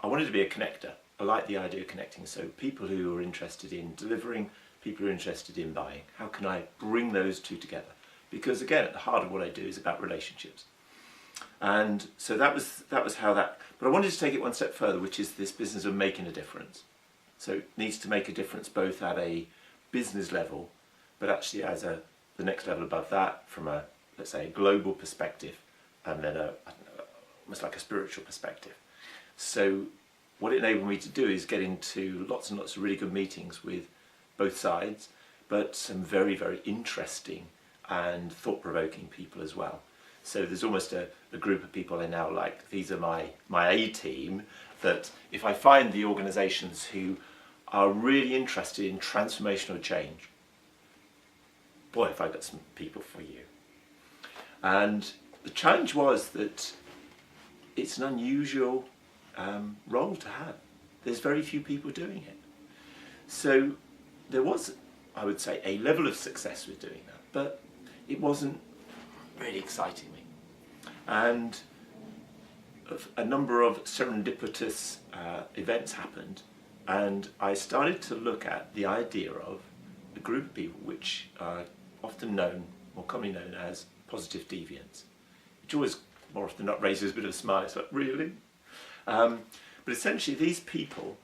I wanted to be a connector. I like the idea of connecting. So people who are interested in delivering, people who are interested in buying, how can I bring those two together? Because again, at the heart of what I do is about relationships. And so that was how that, but I wanted to take it one step further, which is this business of making a difference. So it needs to make a difference both at a business level, but actually as the next level above that, from a, let's say, a global perspective, and then almost like a spiritual perspective. So what it enabled me to do is get into lots and lots of really good meetings with both sides, but some very, very interesting and thought-provoking people as well. So there's almost a group of people I now like, these are my A-team, that if I find the organisations who are really interested in transformational change, boy, have I got some people for you. And the challenge was that it's an unusual role to have. There's very few people doing it. So there was, I would say, a level of success with doing that, but it wasn't really exciting me. And a number of serendipitous events happened, and I started to look at the idea of a group of people which are often known, more commonly known as positive deviants, which always more often not raises a bit of a smile. It's like, really? But essentially these people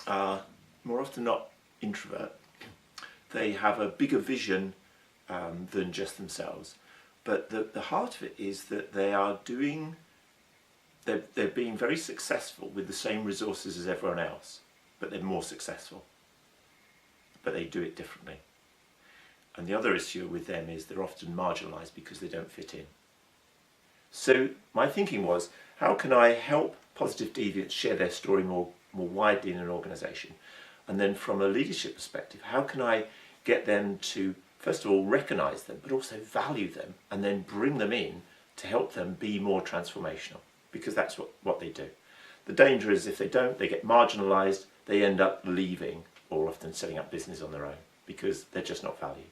are more often not introvert. They have a bigger vision than just themselves. But the heart of it is that they are they're being very successful with the same resources as everyone else, but they're more successful. But they do it differently. And the other issue with them is they're often marginalised because they don't fit in. So my thinking was, how can I help positive deviants share their story more widely in an organisation? And then from a leadership perspective, how can I get them to, first of all, recognise them, but also value them, and then bring them in to help them be more transformational, because that's what they do. The danger is if they don't, they get marginalised, they end up leaving, or often setting up business on their own, because they're just not valued.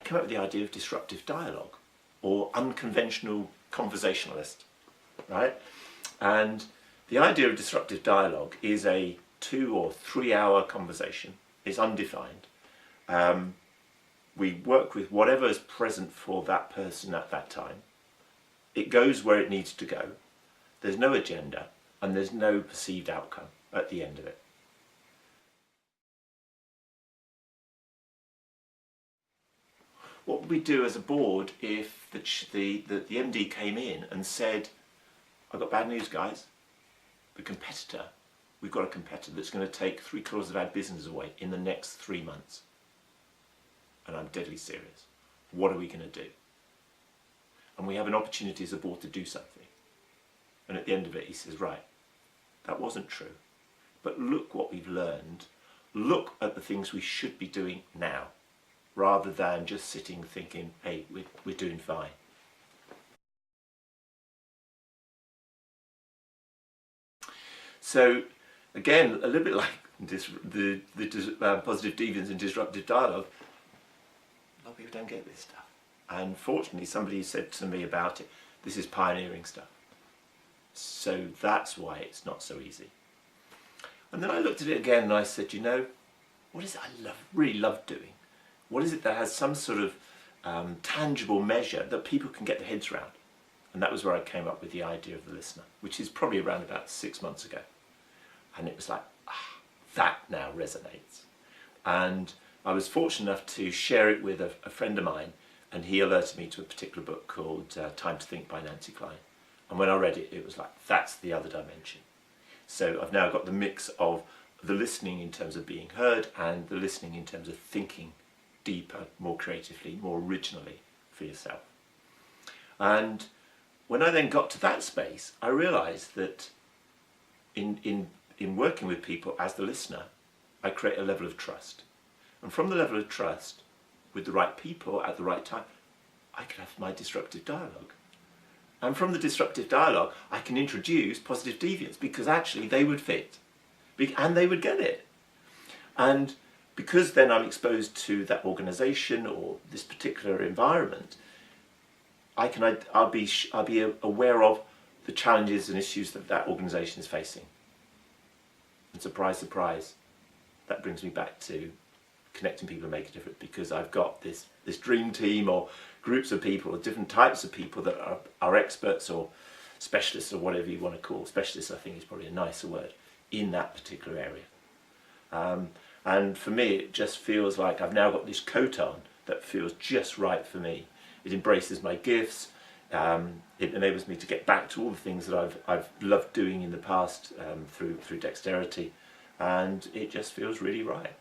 I came up with the idea of disruptive dialogue, or unconventional conversationalist, right? And the idea of disruptive dialogue is a 2 or 3 hour conversation. It's undefined. We work with whatever is present for that person at that time. It goes where it needs to go. There's no agenda, and there's no perceived outcome at the end of it. What would we do as a board if the MD came in and said, I've got bad news, guys. We've got a competitor that's going to take 3/4 of our business away in the next 3 months. And I'm deadly serious. What are we going to do? And we have an opportunity as a board to do something. And at the end of it, he says, right, that wasn't true. But look what we've learned. Look at the things we should be doing now, rather than just sitting thinking, hey, we're doing fine. So again, a little bit like the positive deviance and disruptive dialogue, a lot of people don't get this stuff. And fortunately, somebody said to me about it, this is pioneering stuff. So that's why it's not so easy. And then I looked at it again and I said, you know, what is it I really love doing? What is it that has some sort of tangible measure that people can get their heads around? And that was where I came up with the idea of the listener, which is probably around about 6 months ago. And it was like, that now resonates. And I was fortunate enough to share it with a friend of mine, and he alerted me to a particular book called Time to Think by Nancy Kline. And when I read it, it was like, that's the other dimension. So I've now got the mix of the listening in terms of being heard and the listening in terms of thinking deeper, more creatively, more originally for yourself. And when I then got to that space, I realised that in working with people as the listener, I create a level of trust. And from the level of trust, with the right people at the right time, I can have my disruptive dialogue. And from the disruptive dialogue, I can introduce positive deviants, because actually they would fit. And they would get it. And because then I'm exposed to that organisation or this particular environment, I'll be aware of the challenges and issues that that organisation is facing. And surprise, surprise, that brings me back to connecting people and make a difference, because I've got this dream team or groups of people or different types of people that are experts or specialists or whatever you want to call. Specialists, I think, is probably a nicer word in that particular area. And for me, it just feels like I've now got this coat on that feels just right for me. It embraces my gifts. It enables me to get back to all the things that I've loved doing in the past through dexterity, and it just feels really right.